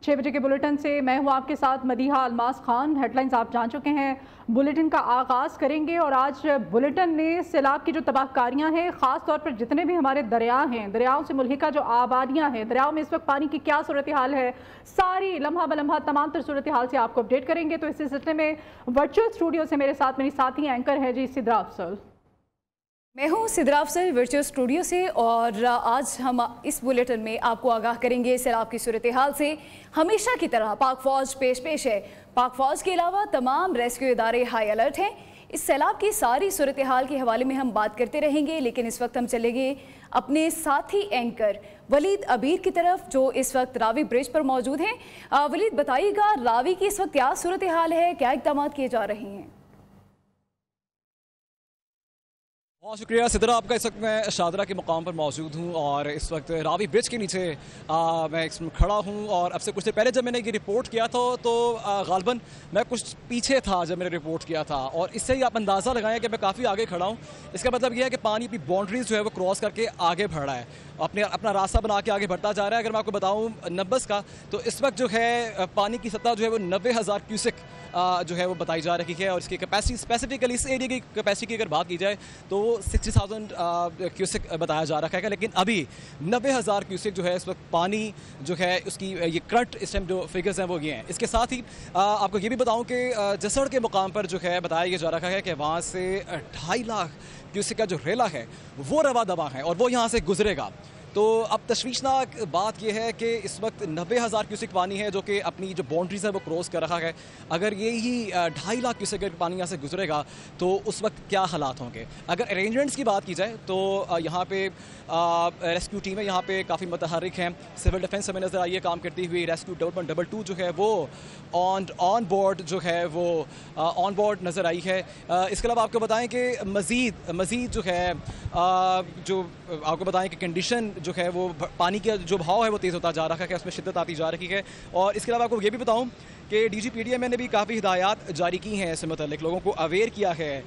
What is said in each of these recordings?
6 बजे के बुलेटिन से मैं हूं आपके साथ मदीहा अलमास खान। हेडलाइंस आप जान चुके हैं। बुलेटिन का आगाज़ करेंगे और आज बुलेटिन में सैलाब की जो तबाहकारियां हैं, ख़ास तौर पर जितने भी हमारे दरिया हैं, दरियाओं से मुल्हिका जो आबादियां हैं, दरियाओं में इस वक्त पानी की क्या सूरत हाल है, सारी लम्हा बलम्हा तमाम तर सूरत हाल से आपको अपडेट करेंगे। तो इस सिलसिले में वर्चुअल स्टूडियो से मेरे साथ मेरी साथी एंकर है जी सिद्रा अफसल। मैं हूँ सिद्रा अफसल वर्चुअल स्टूडियो से और आज हम इस बुलेटिन में आपको आगाह करेंगे सैलाब की सूरत हाल से। हमेशा की तरह पाक फौज पेश है। पाक फौज के अलावा तमाम रेस्क्यू इदारे हाई अलर्ट हैं। इस सैलाब की सारी सूरत हाल के हवाले में हम बात करते रहेंगे, लेकिन इस वक्त हम चलेंगे अपने साथी एंकर वलीद अबीर की तरफ, जो इस वक्त रावी ब्रिज पर मौजूद हैं। वलीद, बताइएगा रावी की इस वक्त क्या सूरत हाल है, क्या इक़दाम किए जा रहे हैं? बहुत शुक्रिया सिद्रा आपका। इस वक्त मैं शादरा के मुकाम पर मौजूद हूँ और इस वक्त रावी ब्रिज के नीचे मैं इसमें खड़ा हूँ। और अब से कुछ देर पहले जब मैंने ये रिपोर्ट किया था तो गालबन मैं कुछ पीछे था जब मैंने रिपोर्ट किया था, और इससे ही आप अंदाज़ा लगाएं कि मैं काफ़ी आगे खड़ा हूँ। इसका मतलब यह है कि पानी अपनी बाउंड्रीज जो है वो क्रॉस करके आगे बढ़ रहा है, अपना रास्ता बना के आगे बढ़ता जा रहा है। अगर मैं आपको बताऊँ नंबर्स का, तो इस वक्त जो है पानी की सतह जो है वो 90,000 क्यूसेक जो है वो बताई जा रही है। और इसकी कैपेसिटी स्पेसिफिकली इस एरिया की कैपेसिटी की अगर बात की जाए तो 60,000 क्यूसेक बताया जा रहा है। लेकिन अभी 90,000 क्यूसेक जो है इस वक्त पानी जो है उसकी ये करंट इस टाइम जो फिगर्स हैं वो ये हैं। इसके साथ ही आपको ये भी बताऊं कि जसड़ के मुकाम पर जो है बताया जा रहा है कि वहाँ से 2.5 लाख क्यूसेक का जो रेला है वो रवा दवा है और वो यहाँ से गुजरेगा। तो अब तशवीशनाक बात यह है कि इस वक्त 90,000 क्यूसेक पानी है जो कि अपनी जो बाउंड्रीज है वो क्रॉस कर रहा है। अगर यही 2.5 लाख क्यूसेक पानी यहाँ से गुजरेगा तो उस वक्त क्या हालात होंगे। अगर अरेंजमेंट्स की बात की जाए तो यहाँ पे रेस्क्यू टीमें यहाँ पे काफ़ी मुतहर्रिक हैं। सिविल डिफेंस हमें नज़र आई है काम करती हुई। रेस्क्यू 122 जो है वो ऑन बोर्ड जो है वो ऑन बोर्ड नज़र आई है। इसके अलावा आपको बताएं कि मज़ीद जो है जो आपको बताएं कि कंडीशन जो है वो पानी का जो बहाव है वो तेज़ होता जा रहा है, उसमें शिद्दत आती जा रही है। और इसके अलावा आपको ये भी बताऊं कि DGPDM ने भी काफ़ी हिदायत जारी की हैं इससे मतलब, लोगों को अवेयर किया है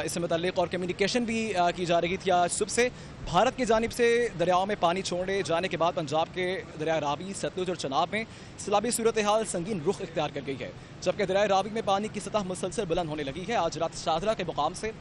इससे मतलब, और कम्युनिकेशन भी की जा रही थी आज सुबह से। भारत की जानिब से दरियाओं में पानी छोड़े जाने के बाद पंजाब के दरिया रावी, सतलुज और चनाब में सैलाबी सूरत हाल संगीन रुख इख्तियार कर गई है, जबकि दरिया रावी में पानी की सतह मुसलसल बुलंद होने लगी है। आज रात शादरा के मुकाम से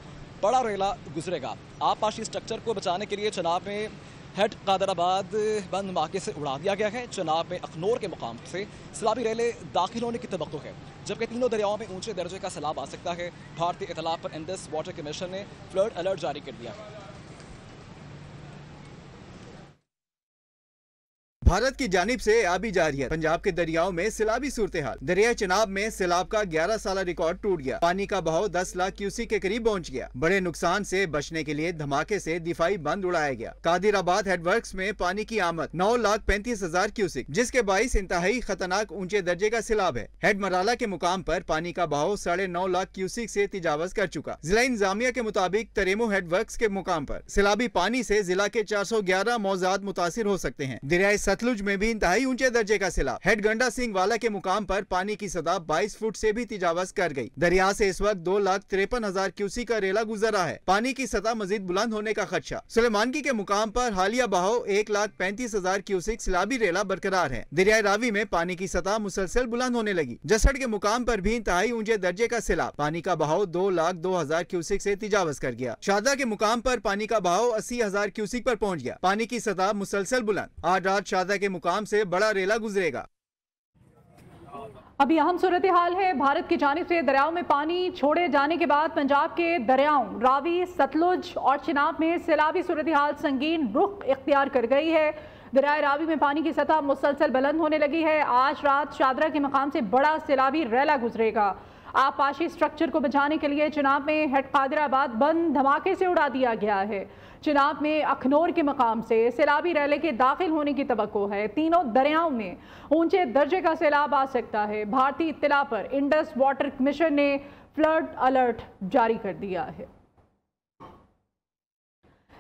बड़ा रेला गुजरेगा। आबपाशी स्ट्रक्चर को बचाने के लिए चनाब में हेड कादराबाद बंद धमाके से उड़ा दिया गया है। चनाब में अखनौर के मुकाम से सैलाबी रेले दाखिल होने की तवक्को है, जबकि तीनों दरियाओं में ऊंचे दर्जे का सैलाब आ सकता है। भारतीय इतलाफ पर इंडस वाटर कमीशन ने फ्लड अलर्ट जारी कर दिया है। भारत की जानिब से आबी जारी है। पंजाब के दरियाओं में सैलाबी सूरत हाल। दरिया चनाब में सैलाब का 11 साल रिकॉर्ड टूट गया। पानी का बहाव 10 लाख क्यूसेक के करीब पहुंच गया। बड़े नुकसान से बचने के लिए धमाके से दिफाई बंद उड़ाया गया। कादिराबाद हेडवर्क्स में पानी की आमद 9,35,000 क्यूसेक, जिसके बाईस इंतहाई खतरनाक ऊंचे दर्जे का सैलाब है। हेड मराला के मुकाम पर पानी का बहाव 9.5 लाख क्यूसेक से तजावज कर चुका। जिला इंतजामिया के मुताबिक तरेमो हेडवर्क्स के मुकाम पर सैलाबी पानी से जिला के 411 मौजाद मुतासिर हो सकते हैं। दरिया सतलुज में भी इंतहाई ऊंचे दर्जे का सैलाब। हेड गंडा सिंह वाला के मुकाम पर पानी की सतह 22 फुट से भी तजावज कर गई। दरिया से इस वक्त 2,53,000 क्यूसेक का रेला गुजर रहा है। पानी की सतह मजीद बुलंद होने का खदशा। सुलेमानकी के मुकाम पर हालिया बहाव 1,35,000 क्यूसेक सैलाबी रेला बरकरार है। दरिया रावी में पानी की सतह मुसलसल बुलंद होने लगी। जसड़ के मुकाम पर भी इंतहाई ऊंचे दर्जे का सैलाब। पानी का बहाव 2,02,000 क्यूसेक से तजावज कर गया। शादा के मुकाम पर पानी का बहाव 80,000 क्यूसेक पर पहुंच गया। पानी की सतह मुसलसल बुलंद। आज रात शादा के मुकाम से बड़ा रेला गुजरेगा। अभी अहम सूरत हाल है। भारत की जानिब से दरियाओं में पानी छोड़े जाने के बाद पंजाब के दरियाओं रावी, सतलुज और चिनाब में सैलाबी सूरत हाल संगीन रुख इख्तियार कर गई है। दरिया रावी में पानी की सतह मुसलसल बुलंद होने लगी है। आज रात शादरा के मकाम से बड़ा सैलाबी रेला गुजरेगा। आबपाशी स्ट्रक्चर को बचाने के लिए चिनाब में हेड कादिराबाद बंद धमाके से उड़ा दिया गया है। चिनाब में अखनौर के मकाम से सैलाबी रैले के दाखिल होने की तवक्को है। तीनों दरियाओं में ऊंचे दर्जे का सैलाब आ सकता है। भारतीय इत्तला पर इंडस वाटर कमीशन ने फ्लड अलर्ट जारी कर दिया है।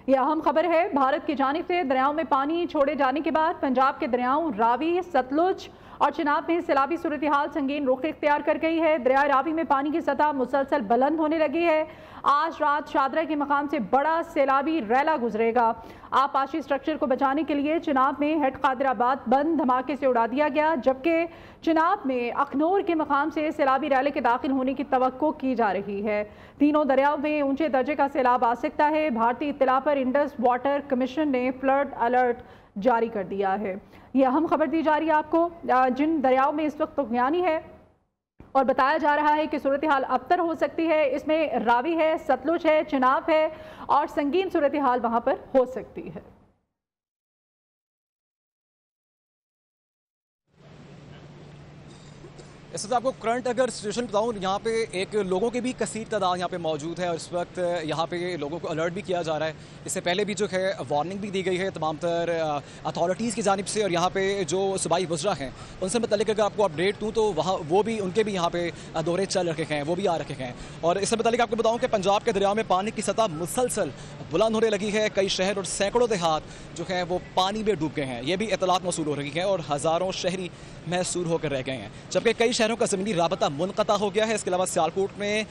यह अहम खबर है। भारत की जानिब से दरियाओं में पानी छोड़े जाने के बाद पंजाब के दरियाओं रावी, सतलुज और चिनाब में सैलाबी सूरत हाल संगीन रुख इख्तियार कर गई है। दरिया रावी में पानी की सतह मुसलसल बुलंद होने लगी है। आज रात शादरा के मकाम से बड़ा सैलाबी रैला गुजरेगा। आपाशी स्ट्रक्चर को बचाने के लिए चिनाब में हेड कादिराबाद बंद धमाके से उड़ा दिया गया, जबकि चिनाब में अखनूर के मकाम से सैलाबी रैले के दाखिल होने की तवक्को की जा रही है। तीनों दरियाओं में ऊंचे दर्जे का सैलाब आ सकता है। भारतीय इत्तला पर इंडस वाटर कमीशन ने फ्लड अलर्ट जारी कर दिया है। यह अहम खबर दी जा रही है आपको, जिन दरियाओं में इस वक्त तुगयानी है और बताया जा रहा है कि सूरत हाल अबतर हो सकती है। इसमें रावी है, सतलुज है, चिनाब है और संगीन सूरत हाल वहां पर हो सकती है। इस वक्त आपको करंट अगर सिचुएशन बताऊँ, यहाँ पे एक लोगों की भी कसीर तादाद यहाँ पे मौजूद है और इस वक्त यहाँ पे लोगों को अलर्ट भी किया जा रहा है। इससे पहले भी जो है वार्निंग भी दी गई है तमाम तर अथॉरिटीज़ की जानिब से, और यहाँ पे जो सूबाई वज़रा हैं उनसे मतलब अगर आपको अपडेट दूँ तो वहाँ वो भी उनके भी यहाँ पे दौरे चल रखे हैं, वो भी आ रखे हैं। और इससे मतलब आपको बताऊँ कि पंजाब के दरिया में पानी की सतह मुसलसल बुलंद होने लगी है। कई शहर और सैकड़ों देहात जो हैं वो पानी में डूब गए हैं, ये भी इतलात मौसूल हो रही है और हज़ारों शहरी महसूर होकर रह गए हैं, जबकि कई शहरों का ज़मीनी राबता मुनक़ता हो गया है। इसके अलावा सियालकोट में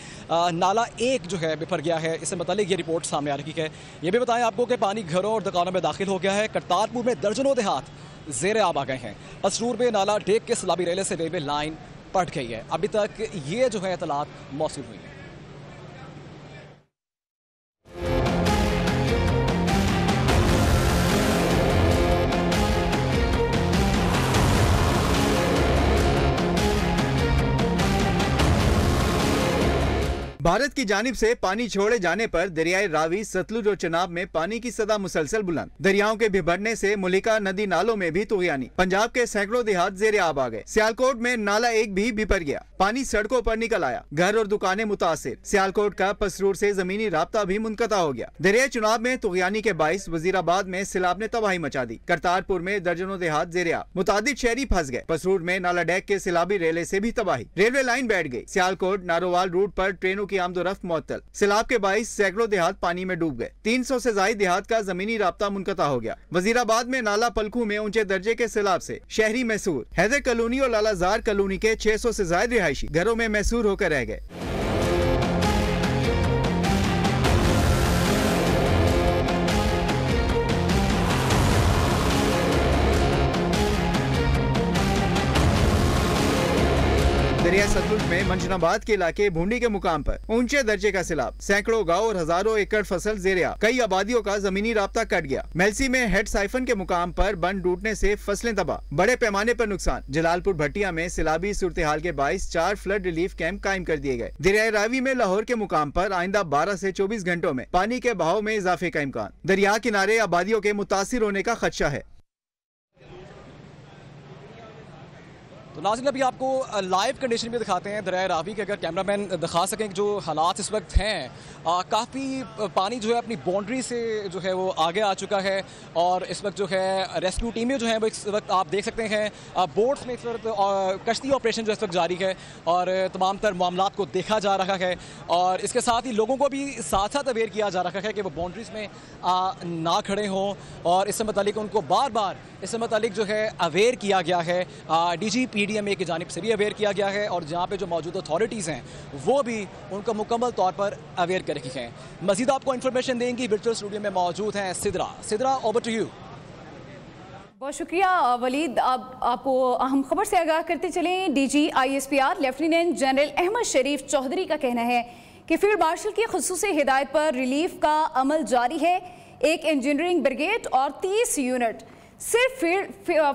नाला एक जो है बिफर गया है। इससे मतलब ये रिपोर्ट सामने आ रही है। ये भी बताएं आपको कि पानी घरों और दुकानों में दाखिल हो गया है। करतारपुर में दर्जनों देहात ज़ेर आब आ गए हैं। असरूर में नाला डेक के सलाबी रेले से रेलवे लाइन पट गई है। अभी तक ये जो है इतलात मौसूल हुई है। भारत की जानिब से पानी छोड़े जाने पर दरियाए रावी, सतलुज और चिनाब में पानी की सतह मुसलसल बुलंद। दरियाओं के बिभरने से मुलिका नदी नालों में भी तुगयानी। पंजाब के सैकड़ों देहात ज़ेरे आब आ गए। सियालकोट में नाला एक भी बिफर गया, पानी सड़कों पर निकल आया, घर और दुकानें मुतासिर। सियालकोट का पसरूर से जमीनी राब्ता भी मुनक़ता हो गया। दरिया चिनाब में तुगयानी के बाइस वजीराबाद में सैलाब ने तबाही मचा दी। करतारपुर में दर्जनों देहात ज़ेरे आब, मुतादिद शहरी फंस गए। पसरूर में नाला डेक के सैलाबी रेले से भी तबाही, रेलवे लाइन बैठ गई। सियालकोट नारोवाल रूट पर ट्रेनों की आमदोरफ्त मुअत्तल। सैलाब के बाइस सैकड़ों देहात पानी में डूब गए। 300 से ज्यादा देहात का जमीनी राब्ता मुनक़ता हो गया। वजीराबाद में नाला पलखू में ऊंचे दर्जे के सैलाब से शहरी महसूर। हैदर कॉलोनी और लालाजार कॉलोनी के 600 से ज्यादा रिहायशी घरों में महसूर होकर रह गए। दरिया सतलुज में मंजनाबाद के इलाके भूंडी के मुकाम पर ऊंचे दर्जे का सैलाब, सैकड़ों गांव और हजारों एकड़ फसल ज़ेरे आब, कई आबादियों का जमीनी राब्ता कट गया। मेलसी में हेड साइफन के मुकाम पर बंद टूटने से फसलें तबाह, बड़े पैमाने पर नुकसान। जलालपुर भटिया में सैलाबी सूरत हाल के बाइस 4 फ्लड रिलीफ कैंप कायम कर दिए गए। दरिया रावी में लाहौर के मुकाम पर आइंदा 12 से 24 घंटों में पानी के बहाव में इजाफे का इम्कान। दरिया किनारे आबादियों के मुतासिर होने का खदशा है। तो नाज़रीन अभी आपको लाइव कंडीशन भी दिखाते हैं दरिया रावी के, अगर कैमरामैन दिखा सकें कि जो हालात इस वक्त हैं। काफ़ी पानी जो है अपनी बाउंड्री से जो है वो आगे आ चुका है और इस वक्त जो है रेस्क्यू टीमें जो हैं वो इस वक्त आप देख सकते हैं बोट्स में इस वक्त कश्ती ऑपरेशन जो इस वक्त जारी है और तमाम तर मामलात को देखा जा रहा है। और इसके साथ ही लोगों को भी साथ साथ अवेयर किया जा रहा है कि वो बाउंड्रीज़ में ना खड़े हों और इससे मुतालिक उनको बार बार इससे मुतालिक जो है अवेयर किया गया है। DG PDMA की जानिब से भी अवेयर किया गया है और जहाँ पे जो मौजूद अथॉरिटीज़ हैं वो भी उनको मुकम्मल तौर पर अवेयर कर रही हैं। मज़ीद आपको इन्फॉर्मेशन देंगी, वर्चुअल स्टूडियो में मौजूद हैं सिद्रा, ओवर टू यू। बहुत शुक्रिया वलीद। अब आपको अहम खबर से आगाह करते चलें। DG ISPR lieutenant general Ahmed Sharif Chaudhry का कहना है कि फील्ड मार्शल की खुसूसी हिदायत पर रिलीफ का अमल जारी है। एक इंजीनियरिंग ब्रिगेड और 30 यूनिट सिर्फ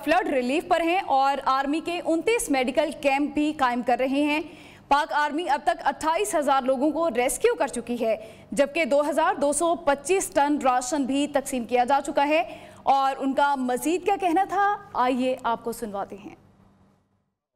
फ्लड रिलीफ पर हैं और आर्मी के 29 मेडिकल कैंप भी कायम कर रहे हैं। पाक आर्मी अब तक 28,000 लोगों को रेस्क्यू कर चुकी है, जबकि 2,225 टन राशन भी तकसीम किया जा चुका है। और उनका मजीद क्या कहना था, आइए आपको सुनवाते हैं।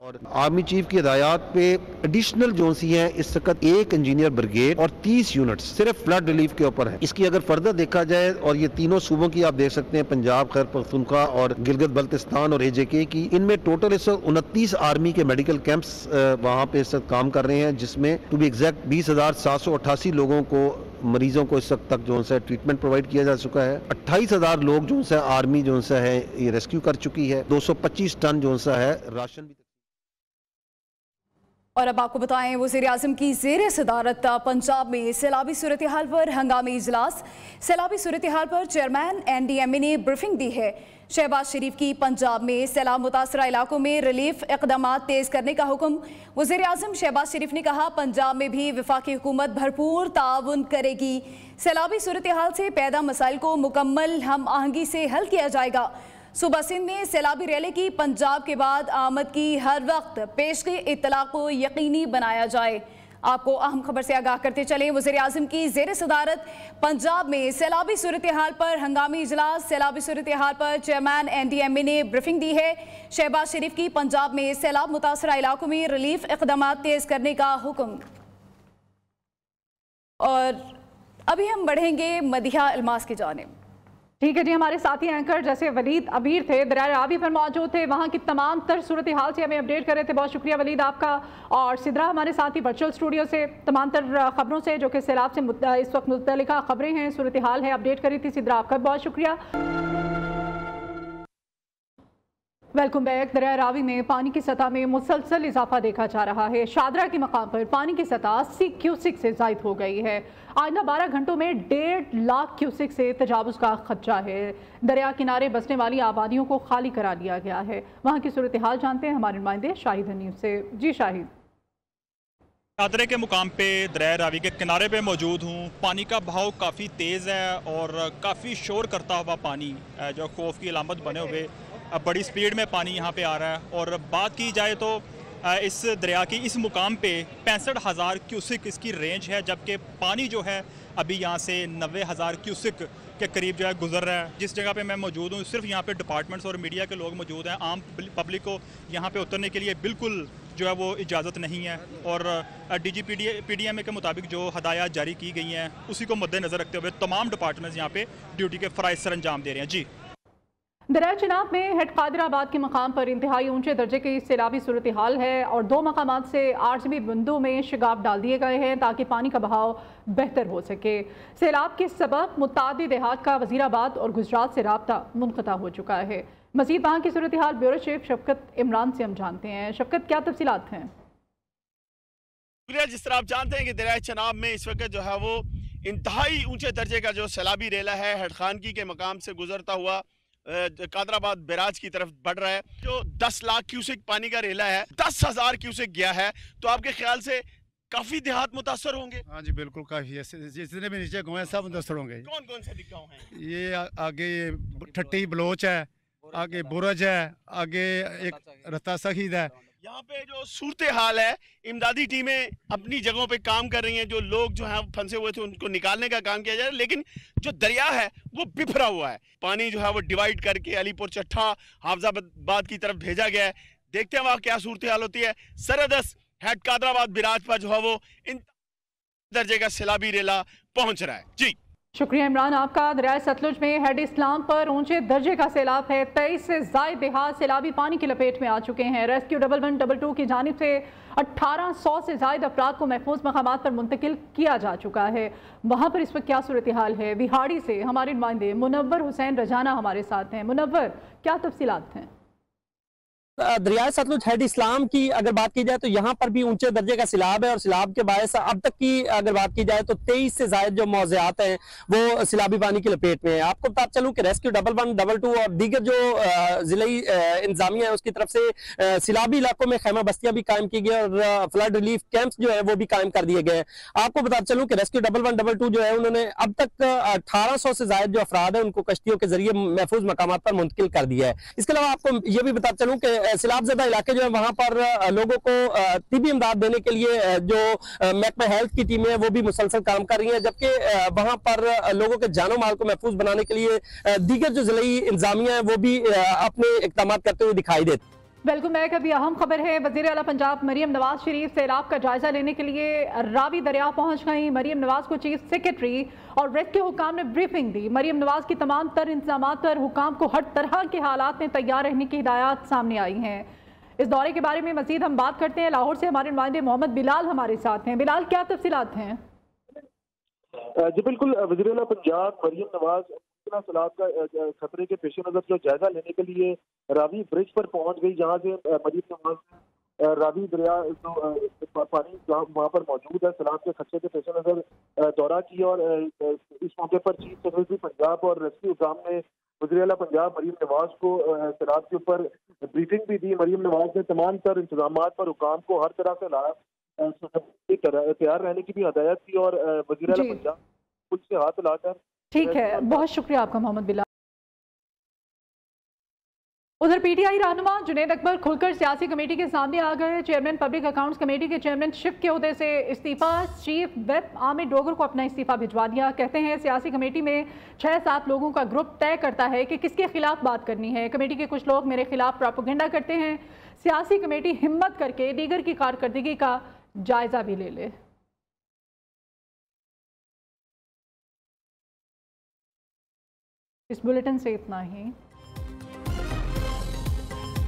और आर्मी चीफ की हिदायत पे एडिशनल जो सी है इस वक्त एक इंजीनियर ब्रिगेड और 30 यूनिट सिर्फ फ्लड रिलीफ के ऊपर है। इसकी अगर फर्दर देखा जाए और ये तीनों सूबों की आप देख सकते हैं, पंजाब, खैर पख्तूनख्वा और गिलगित बल्तिस्तान और AJK की, इनमें टोटल इस वक्त 29 आर्मी के मेडिकल कैंप्स वहाँ पे इस वक्त काम कर रहे हैं, जिसमें टू बी एग्जैक्ट 20,788 लोगों को मरीजों को इस वक्त तक जो है ट्रीटमेंट प्रोवाइड किया जा चुका है। 28,000 लोग जो है आर्मी जो है ये रेस्क्यू कर चुकी है। 225 टन जो है राशन भी। और अब आपको बताएं, वज़ीर-ए-आज़म की ज़ेर सदारत पंजाब में सैलाबी सूरत हाल पर हंगामी इजलास। सैलाबी सूरत हाल पर चेयरमैन NDMA ने ब्रीफिंग दी है। शहबाज शरीफ की पंजाब में सैलाब मुतासरा इलाकों में रिलीफ इक़दाम तेज़ करने का हुक्म। वज़ीर-ए-आज़म शहबाज शरीफ ने कहा, पंजाब में भी वफाकी हुकूमत भरपूर ताउन करेगी। सैलाबी सूरत हाल से पैदा मसाइल को मुकम्मल हम आहंगी से हल किया जाएगा। सूबा सिंध में सैलाबी रैली की पंजाब के बाद आमद की हर वक्त पेशगी इत्तला को यकीनी बनाया जाए। आपको अहम खबर से आगाह करते चले, वज़ीर-ए-आज़म की ज़ेर सदारत पंजाब में सैलाबी सूरत हाल पर हंगामी इजलास। सैलाबी सूरत हाल पर चेयरमैन NDMA ने ब्रीफिंग दी है। शहबाज शरीफ की पंजाब में सैलाब मुतासरा इलाकों में रिलीफ इक़दाम तेज़ करने का हुक्म। और अभी हम बढ़ेंगे मदिहा अलमास की जानिब। ठीक है जी, हमारे साथी एंकर जैसे वलीद अबीर थे, दरिया रावी पर मौजूद थे, वहाँ की तमाम तर सूरत हाल से हमें अपडेट कर रहे थे। बहुत शुक्रिया वलीद आपका। और सिद्रा हमारे साथी वर्चुअल स्टूडियो से तमाम तर खबरों से जो कि सैलाब से इस वक्त मुतल्लिका खबरें हैं, सूरत हाल है, अपडेट करी थी। सिद्रा आपका बहुत शुक्रिया। Welcome back. दरिया रावी में पानी की सतह में मुसलसल इजाफा देखा जा रहा है। शादरा के मकाम पर पानी की सतह 80 क्यूसिक से ज़ायद हो गई है। आइंदा 12 घंटों में 1.5 लाख क्यूसिक से तजावुज़ का खदशा है। दरिया किनारे बसने वाली आबादियों को खाली करा दिया गया है। वहाँ की सूरत हाल जानते हैं हमारे नुमाइंदे शाहिद हनीफ से। जी शाहिद। शादरे के मुकाम पे दरिया रावी के किनारे पे मौजूद हूँ। पानी का बहाव काफ़ी तेज़ है और काफ़ी शोर करता हुआ पानी जो खौफ की अलामत बने हुए बड़ी स्पीड में पानी यहाँ पे आ रहा है। और बात की जाए तो इस दरिया की इस मुकाम पे 65,000 क्यूसिक इसकी रेंज है, जबकि पानी जो है अभी यहाँ से 90,000 क्यूसिक के करीब जो है गुजर रहा है। जिस जगह पे मैं मौजूद हूँ सिर्फ यहाँ पे डिपार्टमेंट्स और मीडिया के लोग मौजूद हैं। आम पब्लिक को यहाँ पे उतरने के लिए बिल्कुल जो है वो इजाज़त नहीं है। और DGPDMA के मुताबिक जो हदायत जारी की गई हैं उसी को मद्देनज़र रखते हुए तमाम डिपार्टमेंट्स यहाँ पे ड्यूटी के फ़राइज़ सर अंजाम दे रहे हैं। जी, दरिया चिनाब में हेड कादिराबाद के मकाम पर इंतहाई ऊंचे दर्जे की सैलाबी सूरत हाल है और 2 मकामात से RCB बिंदु में शिगाफ डाल दिए गए हैं ताकि पानी का बहाव बेहतर हो सके। सैलाब के सबब मुतादिद देहात का वजीराबाद और गुजरात से राब्ता मुनक़ता हो चुका है। मज़ीद वहाँ की सूरत हाल ब्यूरो चीफ शफकत इमरान से हम जानते हैं। शफकत, क्या तफसीलात हैं? जिस तरह आप जानते हैं कि दरिया चिनाब में इस वक्त जो है वो इंतहाई ऊंचे दर्जे का जो सैलाबी रेला है हेडखानगी के मकाम से गुजरता हुआ कादराबाद बैराज की तरफ बढ़ रहा है। जो 10 लाख क्यूसिक पानी का रेला है 10,000 क्यूसिक गया है, तो आपके ख्याल से काफी देहात मुतासर होंगे? हाँ जी बिल्कुल, काफी है। जितने भी नीचे गाँव हैं सब मुतासर होंगे। कौन कौन से गाँव हैं? ये आगे ठट्टी बलोच है, आगे बुरज है, आगे एक रत्ता सखीद है। यहाँ पे जो सूरत हाल है, इमदादी टीमें अपनी जगहों पे काम कर रही हैं। जो लोग जो हैं फंसे हुए थे उनको निकालने का काम किया जा रहा है, लेकिन जो दरिया है वो बिफरा हुआ है। पानी जो है वो डिवाइड करके अलीपुर चट्ठा हाफजाबाद की तरफ भेजा गया है। देखते हैं वहाँ क्या सूरत हाल होती है। सरहदस हेड कादराबाद बिराज पर जो है वो इन दर्जे का सैलाबी रेला पहुंच रहा है। जी शुक्रिया इमरान आपका। दरिया सतलुज में हेड इस्लाम पर ऊंचे दर्जे का सैलाब है। 23 से ज़ायद देहात सैलाबी पानी की लपेट में आ चुके हैं। रेस्क्यू 112 की जानिब से 1800 से ज़ायद अफराद को महफूज मकामात पर मुंतकिल किया जा चुका है। वहाँ पर इस वक्त क्या सूरत हाल है? बिहाड़ी से हमारे नुमाइंदे मुनव्वर हुसैन रजाना हमारे साथ हैं। मुनव्वर, क्या तफसीलात हैं? दरिया सतलुज हेड इस्लाम की अगर बात की जाए तो यहाँ पर भी ऊंचे दर्जे का सैलाब है और सैलाब के बायस अब तक की अगर बात की जाए तो 23 से ज्यादा जो मौज़ियात हैं वो सैलाबी पानी की लपेट में है। आपको बता चलूं कि रेस्क्यू 112 और दीगर जो जिले इंतजामिया है उसकी तरफ से सैलाबी इलाकों में खैमा बस्तियां भी कायम की गई और फ्लड रिलीफ कैंप्स जो है वो भी कायम कर दिए गए। आपको बता चलूं कि रेस्क्यू 112 जो है उन्होंने अब तक 1800 से ज्यादा जो अफराद है उनको कश्तियों के जरिए महफूज मकामात पर मुंतकिल कर दिया है। इसके अलावा आपको ये भी बता चलूं कि सैलाबज़दा इलाके जो है वहां पर लोगों को तिबी इमदाद देने के लिए जो महकमा हेल्थ की टीमें वो भी मुसलसल काम कर रही हैं, जबकि वहां पर लोगों के जानो माल को महफूज बनाने के लिए दीगर जो जिले इंतजामिया है वो भी अपने इक़दाम करते हुए दिखाई देते। Welcome back. अभी अहम खबर है, वज़ीर आला पंजाब मरियम नवाज शरीफ सैलाब का जायजा लेने के लिए रावी दरिया पहुंच गई। मरियम नवाज को चीफ सेक्रेटरी और रेस्क्यू हुकाम ने ब्रीफिंग दी। मरियम नवाज की तमाम तर इंतजाम पर हुकाम को हर तरह के हालात में तैयार रहने की हिदायत सामने आई हैं। इस दौरे के बारे में मजीद हम बात करते हैं। लाहौर से हमारे नुमाइंदे मोहम्मद बिलाल हमारे साथ हैं। बिलाल, क्या तफसीलात हैं? जी बिल्कुल, वज़ीर-ए-आला पंजाब मरियम नवाज सैलाब का खतरे के पेश नज़र जो जायजा लेने के लिए रावी ब्रिज पर पहुंच गई, जहां से मरियम नवाज रावी दरिया जो पानी जहाँ वहाँ पर मौजूद है सैलाब के खतरे के पेश नज़र दौरा किया। और इस मौके पर चीफ सेक्रेटरी पंजाब और रेस्क्यू काम ने वज़ीर-ए-आला पंजाब मरियम नवाज को सैलाब के ऊपर ब्रीफिंग भी दी। मरियम नवाज ने तमाम तर इंतजाम पर हुकाम को हर तरह से तैयार रहने की भी हदायत की और वज़ीर-ए-आला पंजाब पुल से हाथ लाकर। ठीक है, बहुत शुक्रिया आपका मोहम्मद बिलाल। उधर पीटीआई रहनुमा जुनैद अकबर खुलकर सियासी कमेटी के सामने आ गए। चेयरमैन पब्लिक अकाउंट्स कमेटी के चेयरमैनशिप के ओहदे से इस्तीफा, चीफ व्हिप आमिर डोगर को अपना इस्तीफा भिजवा दिया। कहते हैं सियासी कमेटी में 6-7 लोगों का ग्रुप तय करता है कि किसके खिलाफ बात करनी है। कमेटी के कुछ लोग मेरे खिलाफ प्रोपेगेंडा करते हैं। सियासी कमेटी हिम्मत करके दीगर की कारकर्दगी का जायजा भी ले ले। इस बुलेटिन से इतना ही।